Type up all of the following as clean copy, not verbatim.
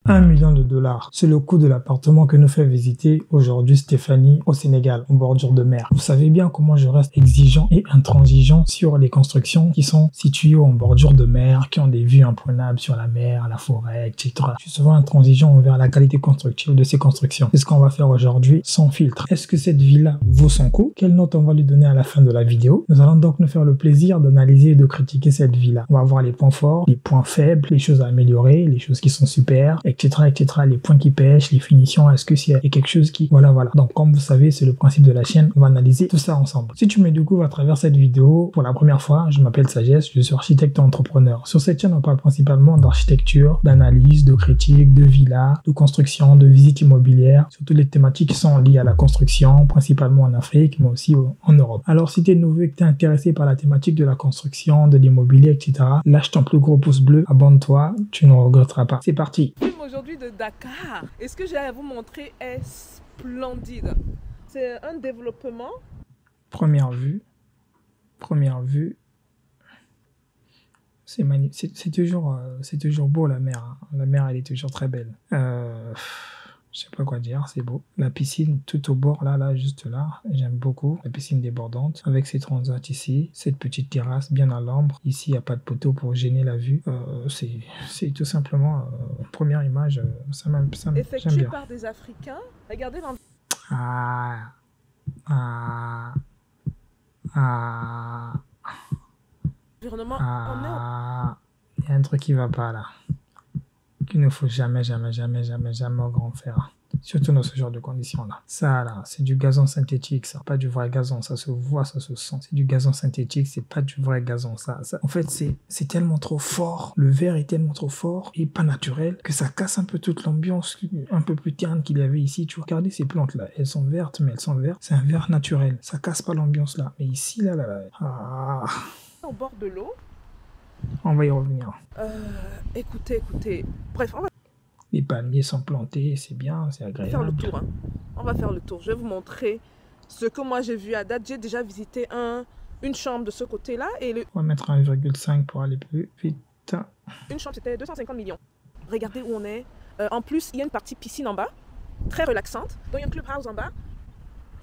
1 million de dollars. C'est le coût de l'appartement que nous fait visiter aujourd'hui Stéphanie au Sénégal, en bordure de mer. Vous savez bien comment je reste exigeant et intransigeant sur les constructions qui sont situées en bordure de mer, qui ont des vues imprenables sur la mer, la forêt, etc. Je suis souvent intransigeant envers la qualité constructive de ces constructions. C'est ce qu'on va faire aujourd'hui sans filtre. Est-ce que cette villa vaut son coût? Quelle note on va lui donner à la fin de la vidéo? Nous allons donc nous faire le plaisir d'analyser et de critiquer cette villa. On va voir les points forts, les points faibles, les choses à améliorer, les choses qui sont super, etc., etc., les points qui pêchent, les finitions, est-ce que s'il y a quelque chose qui... Voilà. Donc, comme vous savez, c'est le principe de la chaîne. On va analyser tout ça ensemble. Si tu me découvres à travers cette vidéo pour la première fois, je m'appelle Sagesse, je suis architecte et entrepreneur. Sur cette chaîne, on parle principalement d'architecture, d'analyse, de critique, de villas, de construction, de visite immobilière, sur toutes les thématiques qui sont liées à la construction, principalement en Afrique, mais aussi en Europe. Alors, si tu es nouveau et que tu es intéressé par la thématique de la construction, de l'immobilier, etc., lâche ton plus gros pouce bleu, abonne-toi, tu ne regretteras pas. C'est parti. Aujourd'hui de Dakar, et ce que j'ai à vous montrer est splendide. C'est un développement. Première vue, c'est magnifique. C'est toujours beau la mer. Hein. La mer, elle est toujours très belle. Je sais pas quoi dire, c'est beau. La piscine tout au bord, là, juste là, j'aime beaucoup. La piscine débordante, avec ses transats ici, cette petite terrasse bien à l'ombre. Ici, il n'y a pas de poteau pour gêner la vue. C'est tout simplement, première image, ça j'aime bien. Effectué par des Africains. Regardez dans... L'environnement, il y a un truc qui va pas là. Qu'il ne faut jamais au grand faire. Surtout dans ce genre de conditions-là. Ça, là, c'est du gazon synthétique, ça. Pas du vrai gazon. Ça se voit, ça se sent. C'est du gazon synthétique, c'est pas du vrai gazon. Ça. En fait, c'est tellement trop fort. Le verre est tellement trop fort et pas naturel que ça casse un peu toute l'ambiance un peu plus terne qu'il y avait ici. Tu vois, regardez ces plantes-là. Elles sont vertes, mais elles sont vertes. C'est un verre naturel. Ça casse pas l'ambiance là. Mais ici, là. Au bord de l'eau. On va y revenir. Écoutez. Bref, on va... Les palmiers sont plantés, c'est bien, c'est agréable. On va faire le tour. Hein. On va faire le tour. Je vais vous montrer ce que moi j'ai vu à date. J'ai déjà visité une chambre de ce côté-là. Et on va mettre 1,5 pour aller plus vite. Une chambre, c'était 250 millions. Regardez où on est. En plus, il y a une partie piscine en bas, très relaxante. Donc il y a un clubhouse en bas.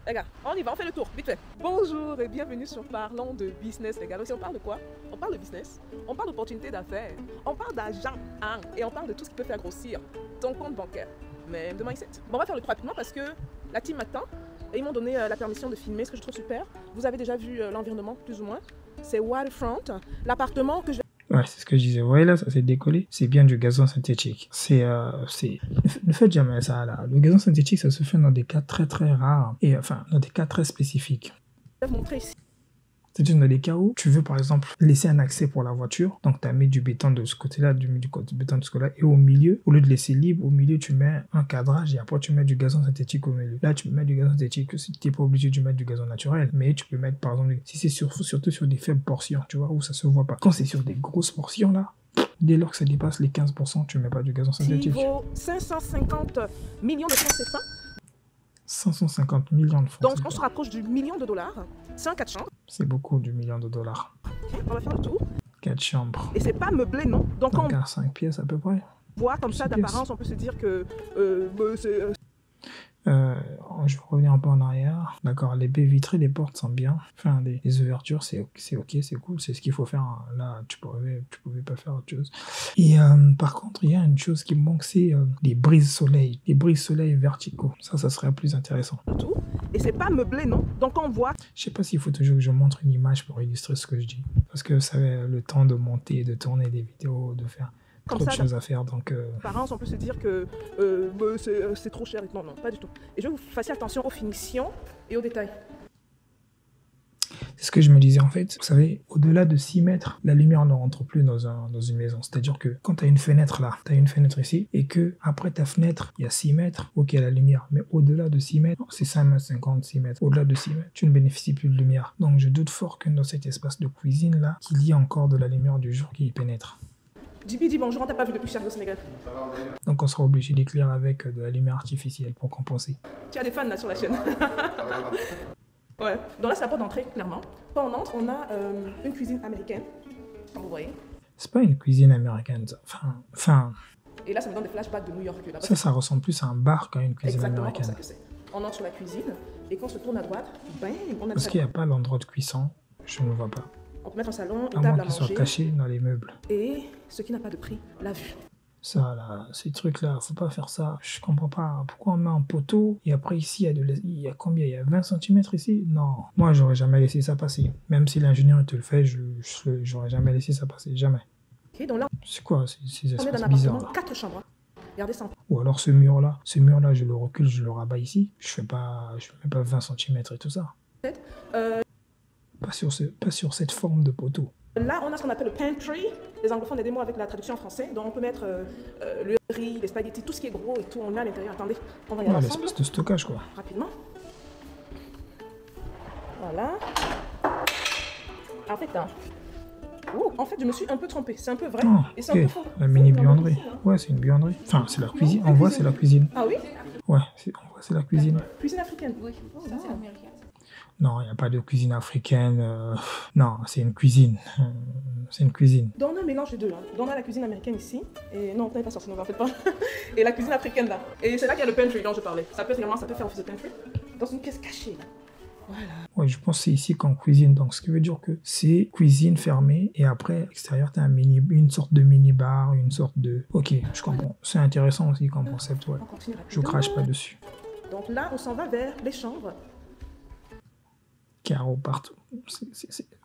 Les gars, on y va, on fait le tour, vite fait. Bonjour et bienvenue sur Parlons de business, les gars. Aussi, on parle de quoi? On parle de business, on parle d'opportunités d'affaires, on parle d'argent, hein, et on parle de tout ce qui peut faire grossir ton compte bancaire, même de mindset. Bon, on va faire le tour rapidement parce que la team m'attend et ils m'ont donné la permission de filmer, ce que je trouve super. Vous avez déjà vu l'environnement, plus ou moins. C'est waterfront, l'appartement que je... Ouais, c'est ce que je disais. Vous voyez là, ça s'est décollé. C'est bien du gazon synthétique. Ne faites jamais ça là. Le gazon synthétique, ça se fait dans des cas très très rares. Et enfin, dans des cas très spécifiques. Je vais vous montrer ici. C'est dans des cas où tu veux par exemple laisser un accès pour la voiture. Donc tu as mis du béton de ce côté-là, du béton de ce côté-là. Et au milieu, au lieu de laisser libre, au milieu tu mets un cadrage et après tu mets du gazon synthétique au milieu. Là tu mets du gazon synthétique. Tu n'es pas obligé de mettre du gazon naturel. Mais tu peux mettre par exemple, si c'est surtout sur des faibles portions, tu vois, où ça se voit pas. Quand c'est sur des grosses portions là, dès lors que ça dépasse les 15%, tu mets pas du gazon synthétique. Il vaut 550 millions de francs CFA. 550 millions de francs. Donc on se rapproche du million de dollars. C'est un 4 chambres. C'est beaucoup du million de dollars. Okay, on va faire le tour. 4 chambres. Et c'est pas meublé, non? Donc on 5 pièces à peu près. Voit comme ça d'apparence, on peut se dire que je vais revenir un peu en arrière. D'accord, les baies vitrées, les portes sont bien. Enfin, les ouvertures, c'est ok, c'est cool, c'est ce qu'il faut faire. Là, tu pouvais pas faire autre chose. Et par contre, il y a une chose qui me manque, c'est les brises-soleil. Les brises-soleil verticaux. Ça serait plus intéressant. Tout. Et c'est pas meublé, non? Donc on voit... Je sais pas s'il faut toujours que je montre une image pour illustrer ce que je dis. Parce que ça avait le temps de monter, de tourner des vidéos, de faire... Trop de choses à faire, donc... Apparence, on peut se dire que c'est trop cher. Non, pas du tout. Et je vais vous faire attention aux finitions et aux détails. C'est ce que je me disais en fait. Vous savez, au-delà de 6 mètres, la lumière ne rentre plus dans une maison. C'est-à-dire que quand tu as une fenêtre là, tu as une fenêtre ici, et que après ta fenêtre, il y a 6 mètres, ok, il y a la lumière. Mais au-delà de 6 mètres, c'est 5 mètres 50, 6 mètres. Au-delà de 6 mètres, tu ne bénéficies plus de lumière. Donc je doute fort que dans cet espace de cuisine là, qu'il y ait encore de la lumière du jour qui y pénètre. JP dit bonjour, on t'a pas vu depuis cher au Sénégal. Donc on sera obligé d'éclairer avec de la lumière artificielle pour compenser. Tu as des fans là sur la chaîne. Ouais, donc là c'est la porte d'entrée, clairement. Quand on entre, on a une cuisine américaine, comme vous voyez. C'est pas une cuisine américaine, ça. Enfin... Et là, ça me donne des flashbacks de New York. Là, Ça ressemble plus à un bar qu'à une cuisine exactement américaine. comme ça que c'est. On entre sur la cuisine et quand on se tourne à droite, bang, on a Parce qu'il n'y a pas l'endroit de cuisson, je ne vois pas. on peut mettre un salon, une À table moins à qu'il soit manger caché dans les meubles. et ce qui n'a pas de prix, la vue. Ça, là, ces trucs-là, faut pas faire ça. Je comprends pas. Pourquoi on met un poteau et après ici, il y a combien? Il y a 20 centimètres ici? Non. Moi, j'aurais jamais laissé ça passer. Même si l'ingénieur te le fait, j'aurais jamais laissé ça passer. Jamais. Ok, donc là, C'est quoi ces on est dans espaces un bizarres appartement, là? 4 chambres. Regardez ça. Ou alors ce mur-là, je le recule, je le rabats ici. Je mets pas 20 centimètres et tout ça. Pas sur cette forme de poteau. Là, on a ce qu'on appelle le pantry. Les anglophones, aidez-moi avec la traduction en français. Donc, on peut mettre le riz, les spaghettis, tout ce qui est gros et tout. On le met à l'intérieur. Attendez, on va y aller Ouais, ensemble. l'espèce de stockage, quoi. Rapidement. Voilà. En fait, je me suis un peu trompée. C'est un peu vrai. Ah, et c'est un peu ok. faux. La mini C'est un peu buanderie. faux, hein. Ouais, c'est une buanderie. Enfin, c'est la cuisine. En voit, c'est la cuisine. Ah oui? Ouais, on voit, c'est la cuisine. Cuisine africaine. Oui, ça c'est américain. Non, il n'y a pas de cuisine africaine. Non, c'est une cuisine. C'est une cuisine. Donc, on a un mélange des deux. Hein. Donc, on a la cuisine américaine ici. Et non, on n'est pas sorti, ne vous en faites pas. Et la cuisine africaine là. Et c'est là qu'il y a le pantry dont je parlais. Ça peut faire office de pantry. Dans une pièce cachée là. Voilà. Ouais, je pense que c'est ici qu'on cuisine. Donc, ce qui veut dire que c'est cuisine fermée. Et après, à l'extérieur, tu as une sorte de mini-bar, une sorte de... Ok, je comprends. C'est intéressant aussi comme concept, ouais. On continue Je crache pas dessus. Donc là, on s'en va vers les chambres. Carreaux partout.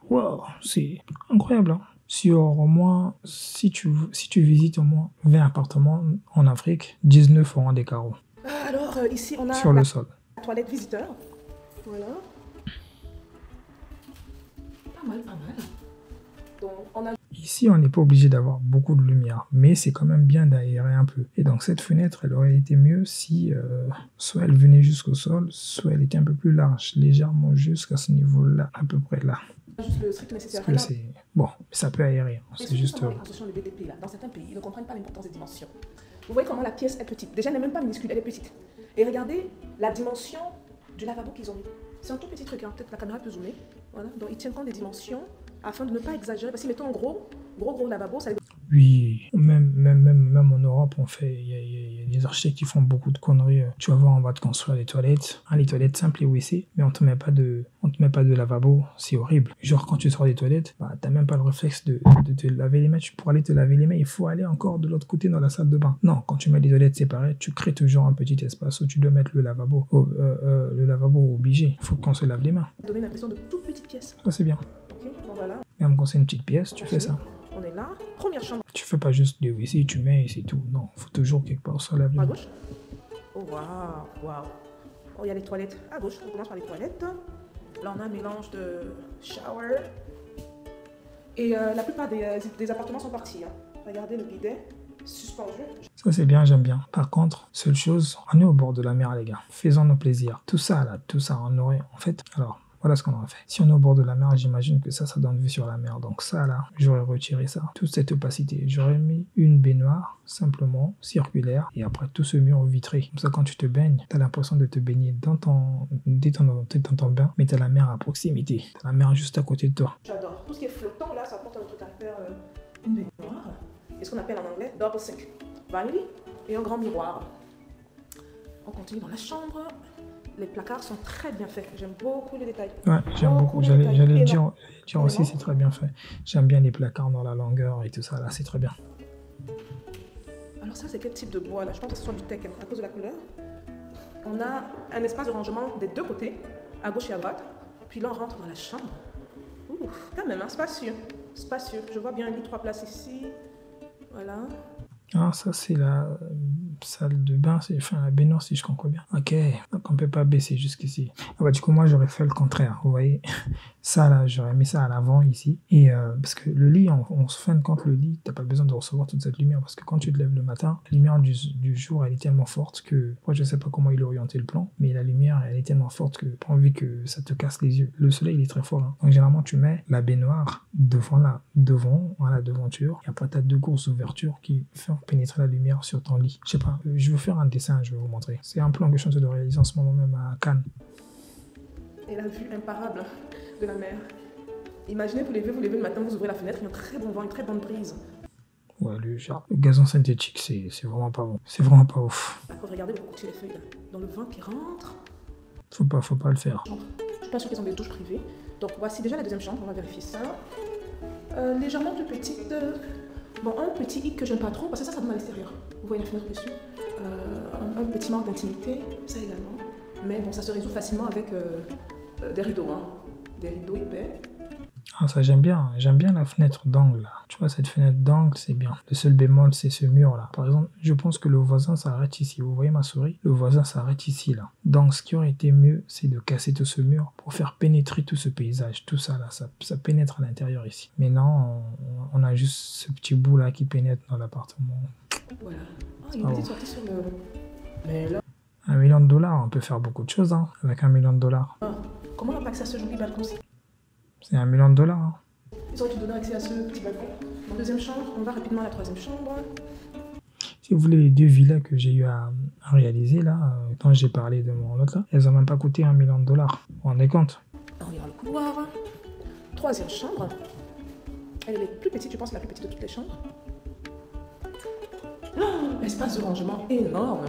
Wow, c'est incroyable. Hein. Si tu visites au moins 20 appartements en Afrique, 19 auront des carreaux Alors, ici, on a sur le sol. la toilette visiteur. Voilà. Pas mal. Donc, on a... Ici, on n'est pas obligé d'avoir beaucoup de lumière, mais c'est quand même bien d'aérer un peu. Et donc, cette fenêtre, elle aurait été mieux si soit elle venait jusqu'au sol, soit elle était un peu plus large, légèrement jusqu'à ce niveau-là, à peu près là. juste le strict nécessaire. Parce que c'est... Bon, ça peut aérer. C'est juste... les constructions de BDP, là, dans certains pays, ils ne comprennent pas l'importance des dimensions. Vous voyez comment la pièce est petite. Déjà, elle n'est même pas minuscule, elle est petite. Et regardez la dimension du lavabo qu'ils ont mis. C'est un tout petit truc, hein. Peut-être la caméra peut zoomer. Voilà. Donc, ils tiennent compte des dimensions afin de ne pas exagérer. Parce que, mettons, un gros lavabo, ça... Oui, même en Europe, il y a des architectes qui font beaucoup de conneries. Tu vas voir, on va te construire les toilettes. Hein, les toilettes simples et WC, mais on te met pas de lavabo. C'est horrible. Genre, quand tu sors des toilettes, bah, t'as même pas le réflexe de te laver les mains. Pour aller te laver les mains, il faut aller encore de l'autre côté dans la salle de bain. Non, quand tu mets les toilettes séparées, tu crées toujours un petit espace où tu dois mettre le lavabo. Le lavabo obligé. Il faut qu'on se lave les mains. Donner l'impression de toute petite pièce. Ça, c'est bien. Ok, donc voilà. Même quand c'est une petite pièce, tu fais ça. On est là. Première chambre. Tu fais pas juste des WC, tu mets et c'est tout. Non, faut toujours quelque part se laver les À mains. gauche. Oh, waouh. Oh, il y a les toilettes. À gauche, on commence par les toilettes. Là, on a un mélange de shower. Et la plupart des appartements sont partis. Hein. Regardez le bidet suspendu. Ça, c'est bien, j'aime bien. Par contre, seule chose, on est au bord de la mer, les gars. Faisons-nous plaisir. Tout ça, on aurait... En fait, alors... Voilà ce qu'on aurait fait. Si on est au bord de la mer, j'imagine que ça donne vue sur la mer. Donc ça, là, j'aurais retiré ça. Toute cette opacité. J'aurais mis une baignoire, simplement, circulaire. Et après, tout ce mur vitré. Comme ça, quand tu te baignes, t'as l'impression de te baigner dans ton bain. Mais t'as la mer à proximité. T'as la mer juste à côté de toi. J'adore. Tout ce qui est flottant, là, ça apporte un truc à faire une baignoire. Et ce qu'on appelle en anglais double sink. Vanity. Et un grand miroir. On continue dans la chambre. Les placards sont très bien faits. J'aime beaucoup les détails. Ouais, j'aime beaucoup. J'allais dire aussi, c'est très bien fait. J'aime bien les placards dans la longueur et tout ça. Là, c'est très bien. Alors ça, c'est quel type de bois là? Je pense que ce soit du teck à cause de la couleur. On a un espace de rangement des deux côtés, à gauche et à droite. Puis là, on rentre dans la chambre. Ouf, quand même, hein, spacieux. Je vois bien les 3 places ici. Voilà. Ah, ça, c'est la salle de bain, enfin la baignoire, si je comprends bien. Ok, donc on peut pas baisser jusqu'ici. Ah bah, du coup, moi, j'aurais fait le contraire, vous voyez. Ça, là, j'aurais mis ça à l'avant, ici. Et parce que le lit, on se fin de compte, le lit, t'as pas besoin de recevoir toute cette lumière. Parce que quand tu te lèves le matin, la lumière du jour, elle est tellement forte que... Moi, je sais pas comment il a orienté le plan, mais la lumière, elle est tellement forte que pas envie que ça te casse les yeux. Le soleil, il est très fort. Hein. Donc, généralement, tu mets la baignoire devant la devanture. Et après, t'as 2 grosses ouvertures qui font pénétrer la lumière sur ton lit. Je sais pas, je vais faire un dessin, je vais vous montrer. C'est un plan que je suis en train de réaliser en ce moment même à Cannes. Et la vue imparable de la mer. Imaginez, vous levez le matin, vous ouvrez la fenêtre, il y a un très bon vent, une très bonne brise. Ouais, le gazon synthétique, c'est vraiment pas bon. C'est vraiment pas ouf. Regardez le côté des feuilles là, dans le vent qui rentre. Faut pas le faire. Je suis pas sûre qu'ils ont des douches privées. Donc voici déjà la deuxième chambre, on va vérifier ça. Légèrement plus petite. Bon, un petit hic que j'aime pas trop, parce que ça donne à l'extérieur. Vous voyez la fenêtre dessus. Un petit manque d'intimité, ça également. Mais bon, ça se résout facilement avec des rideaux, hein. Des rideaux épais. Ah, ça j'aime bien la fenêtre d'angle là. Tu vois, cette fenêtre d'angle, c'est bien. Le seul bémol, c'est ce mur là. Par exemple, je pense que le voisin s'arrête ici. Vous voyez ma souris? Le voisin s'arrête ici là. Donc ce qui aurait été mieux, c'est de casser tout ce mur pour faire pénétrer tout ce paysage. Tout ça là, ça pénètre à l'intérieur ici. Mais non, on a juste ce petit bout là qui pénètre dans l'appartement. Voilà. Oh, il y a une petite sortie sur le... Mais là... $1 million, on peut faire beaucoup de choses hein, avec $1 million. Ah, comment on a accès à ce joli balcon-ci? C'est $1 million. Hein. Ils auraient dû donner accès à ce petit balcon. Donc, deuxième chambre, on va rapidement à la troisième chambre. Si vous voulez, les 2 villas que j'ai eu à réaliser là, quand j'ai parlé de mon autre là, elles ont même pas coûté $1 million. Vous vous rendez compte? On regarde le couloir. Troisième chambre. Elle est plus petite, je pense la plus petite de toutes les chambres. Oh, espace de rangement énorme.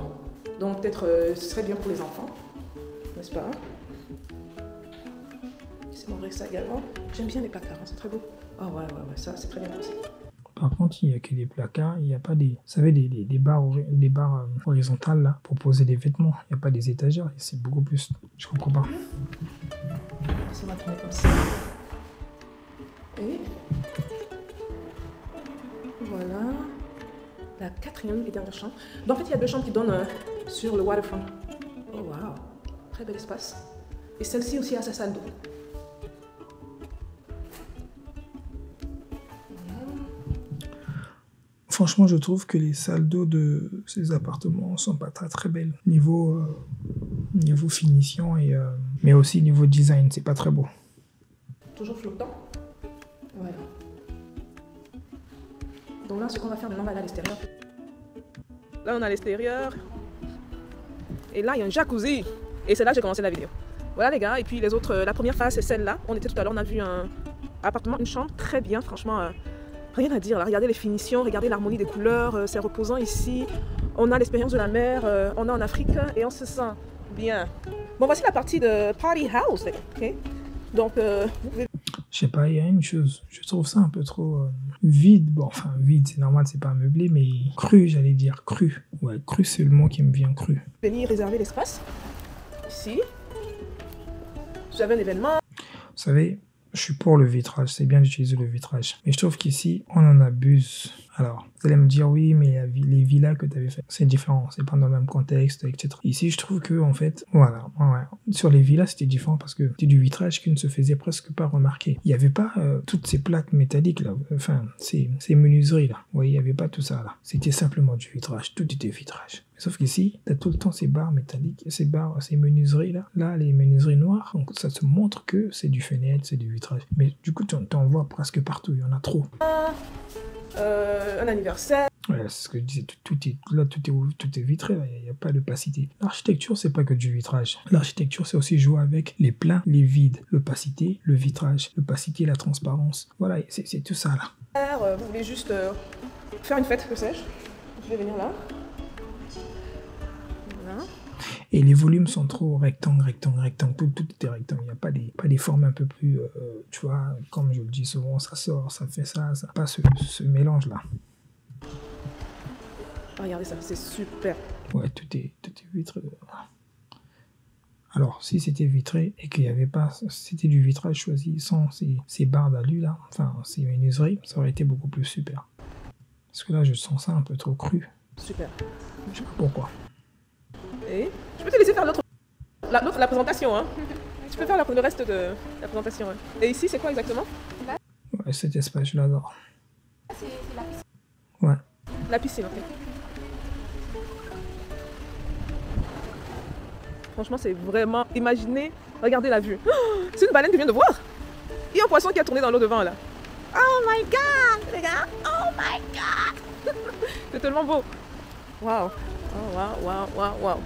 Donc peut-être ce serait bien pour les enfants, n'est-ce pas? C'est mon vrai ça également. J'aime bien les placards, hein, c'est très beau. Ah ouais, ça c'est très bien aussi. Par contre, il n'y a que des placards, il n'y a pas des, vous savez, des barres, horizontales là, pour poser des vêtements. Il n'y a pas des étagères, c'est beaucoup plus. Je comprends pas. Ça va tourner comme ça. Et voilà. La quatrième et dernière chambre. Donc en fait, il y a 2 chambres qui donnent sur le waterfront. Oh wow, très bel espace. Et celle-ci aussi a sa salle d'eau. Franchement, je trouve que les salles d'eau de ces appartements sont pas très belles. Niveau finition, mais aussi niveau design, c'est pas très beau. Toujours flottant. Voilà. Donc là, ce qu'on va faire maintenant, on va aller à l'extérieur. Là, on est à l'extérieur. Et là, il y a un jacuzzi. Et c'est là que j'ai commencé la vidéo. Voilà les gars. Et puis les autres, la première phase, c'est celle-là. On était tout à l'heure, on a vu un appartement, une chambre très bien, franchement. Rien à dire là, regardez les finitions, regardez l'harmonie des couleurs, c'est reposant ici. On a l'expérience de la mer, on est en Afrique et on se sent bien. Bon, voici la partie de Party House, ok? Donc, vous pouvez... Je sais pas, il y a une chose, je trouve ça un peu trop vide. Bon, enfin, vide, c'est normal, c'est pas meublé, mais cru, j'allais dire, cru. Ouais, cru, c'est le mot qui me vient, cru. Venir réserver l'espace. Ici. Vous avez un événement. Vous savez, je suis pour le vitrage, c'est bien d'utiliser le vitrage. Mais je trouve qu'ici, on en abuse. Alors, vous allez me dire, oui, mais les villas que tu avais fait, c'est différent, c'est pas dans le même contexte, etc. Ici, je trouve que, en fait, voilà, ouais. Sur les villas, c'était différent parce que c'était du vitrage qui ne se faisait presque pas remarquer. Il n'y avait pas toutes ces plaques métalliques, là, enfin, ces menuiseries, là. Vous voyez, il n'y avait pas tout ça, là. C'était simplement du vitrage, tout était vitrage. Sauf qu'ici, tu as tout le temps ces barres métalliques, ces menuiseries, là. Là, les menuiseries noires, donc ça te montre que c'est du fenêtre, c'est du vitrage. Mais du coup, tu en vois presque partout, il y en a trop. Un anniversaire. Ouais, c'est ce que je disais, tout est vitré, il n'y a pas d'opacité. L'architecture, c'est pas que du vitrage. L'architecture, c'est aussi jouer avec les pleins, les vides, l'opacité, le vitrage, l'opacité, la transparence. Voilà, c'est tout ça là. Vous voulez juste faire une fête, que sais-je? Vous pouvez venir là. Voilà. Et les volumes sont trop rectangles, tout était rectangle. Il n'y a pas des formes un peu plus, tu vois, comme je le dis souvent, ça sort, ça fait ça, pas ce mélange-là. Regardez ça, c'est super. Ouais, tout est vitré. Alors, si c'était vitré et qu'il n'y avait pas, c'était du vitrage choisi sans ces barres d'alu là, enfin, ces menuiseries, ça aurait été beaucoup plus super. Parce que là, je sens ça un peu trop cru. Super. Je sais pas pourquoi. Et je peux te laisser faire la présentation, hein. Tu peux faire le reste de la présentation. Hein. Et ici, c'est quoi exactement? Ouais, cet espace, je l'adore. C'est la piscine. Ouais. La piscine, ok. Franchement, c'est vraiment... Imaginez, regardez la vue. Oh, c'est une baleine que je viens de voir. Il y a un poisson qui a tourné dans l'eau devant, là. Oh my God, les gars. Oh my God. C'est tellement beau. Waouh. Oh, waouh.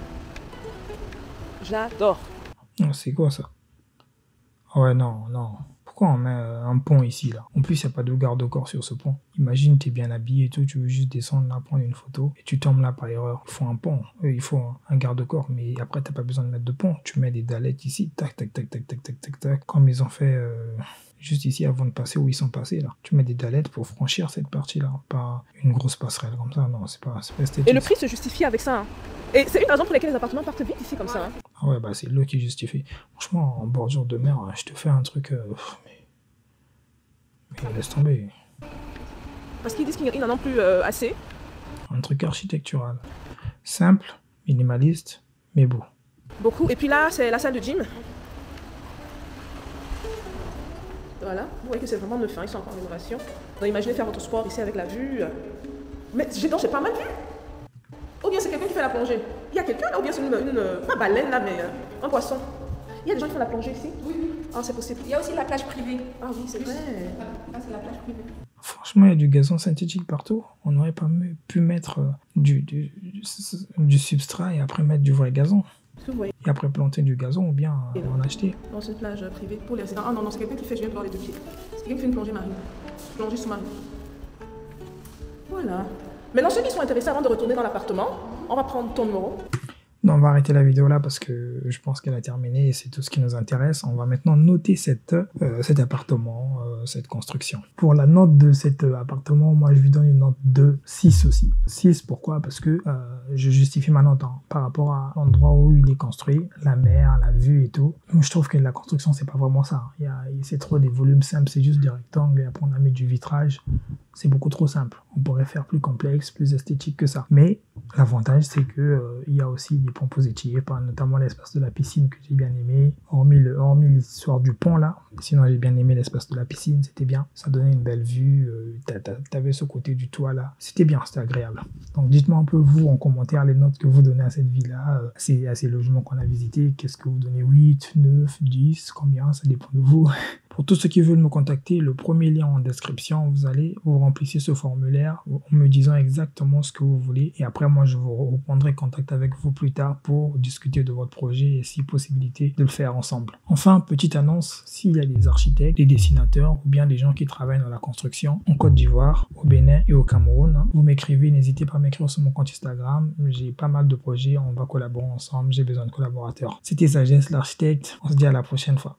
J'adore. C'est quoi ça? Ouais, non. Pourquoi on met un pont ici, là? En plus, il n'y a pas de garde-corps sur ce pont. Imagine, tu es bien habillé et tout, tu veux juste descendre là, prendre une photo, et tu tombes là par erreur. Il faut un pont, il faut un garde-corps, mais après, tu n'as pas besoin de mettre de pont. Tu mets des dalettes ici, tac, tac, tac, tac, tac, tac, tac, tac, comme ils ont fait juste ici avant de passer où ils sont passés, là. Tu mets des dalettes pour franchir cette partie-là, pas une grosse passerelle comme ça, non, c'est pas esthétique. Et le prix se justifie avec ça. Hein. Et c'est une raison pour laquelle les appartements partent vite ici comme ça. Hein. Ah ouais, bah c'est l'eau qui justifie. Franchement, en bordure de mer, je te fais un truc... mais laisse tomber. Parce qu'ils disent qu'ils n'en ont plus assez. Un truc architectural. Simple, minimaliste, mais beau. Beaucoup. Et puis là, c'est la salle de gym. Voilà. Vous voyez que c'est vraiment neuf, hein. Ils sont encore en rénovation. Donc imaginez faire votre sport ici avec la vue. Mais j'ai pas mal vu. Ou bien c'est quelqu'un qui fait la plongée. Il y a quelqu'un là, ou bien c'est pas baleine là, mais un poisson. Il y a des gens qui font la plongée ici. Oui, oui. Ah, c'est possible. Il y a aussi la plage privée. Ah oui, c'est vrai. Là, c'est la plage privée. Franchement, il y a du gazon synthétique partout. On n'aurait pas pu mettre du substrat et après mettre du vrai gazon. Vous voyez. Et après planter du gazon ou bien en acheter. Dans une plage privée pour les résidents. Ah non, non, c'est quelqu'un qui fait, je viens de voir les deux pieds. C'est quelqu'un qui fait une plongée marine. Plongée sous-marine. Voilà. Maintenant, ceux qui sont intéressés avant de retourner dans l'appartement, on va prendre ton numéro. Non, on va arrêter la vidéo là parce que je pense qu'elle a terminé et c'est tout ce qui nous intéresse. On va maintenant noter cet appartement, cette construction. Pour la note de cet appartement, moi je lui donne une note de 6 aussi. 6 pourquoi? Parce que je justifie ma note par rapport à l'endroit où il est construit, la mer, la vue et tout. Moi, je trouve que la construction c'est pas vraiment ça. C'est trop des volumes simples, c'est juste des rectangles et après on a mis du vitrage. C'est beaucoup trop simple. On pourrait faire plus complexe, plus esthétique que ça. Mais l'avantage, c'est que il y a aussi des points positifs, notamment l'espace de la piscine que j'ai bien aimé. Hormis l'histoire du pont là. Sinon, j'ai bien aimé l'espace de la piscine, c'était bien. Ça donnait une belle vue. T'avais ce côté du toit là. C'était bien, c'était agréable. Donc dites-moi un peu vous en commentaire les notes que vous donnez à cette villa, à ces logements qu'on a visités. Qu'est-ce que vous donnez? 8, 9, 10, combien? Ça dépend de vous. Pour tous ceux qui veulent me contacter, le premier lien en description, vous remplissez ce formulaire en me disant exactement ce que vous voulez. Et après, moi, je vous reprendrai contact avec vous plus tard pour discuter de votre projet et si possibilité de le faire ensemble. Enfin, petite annonce, s'il y a des architectes, des dessinateurs ou bien des gens qui travaillent dans la construction en Côte d'Ivoire, au Bénin et au Cameroun, vous m'écrivez, n'hésitez pas à m'écrire sur mon compte Instagram. J'ai pas mal de projets, on va collaborer ensemble, j'ai besoin de collaborateurs. C'était Sagesse l'architecte, on se dit à la prochaine fois.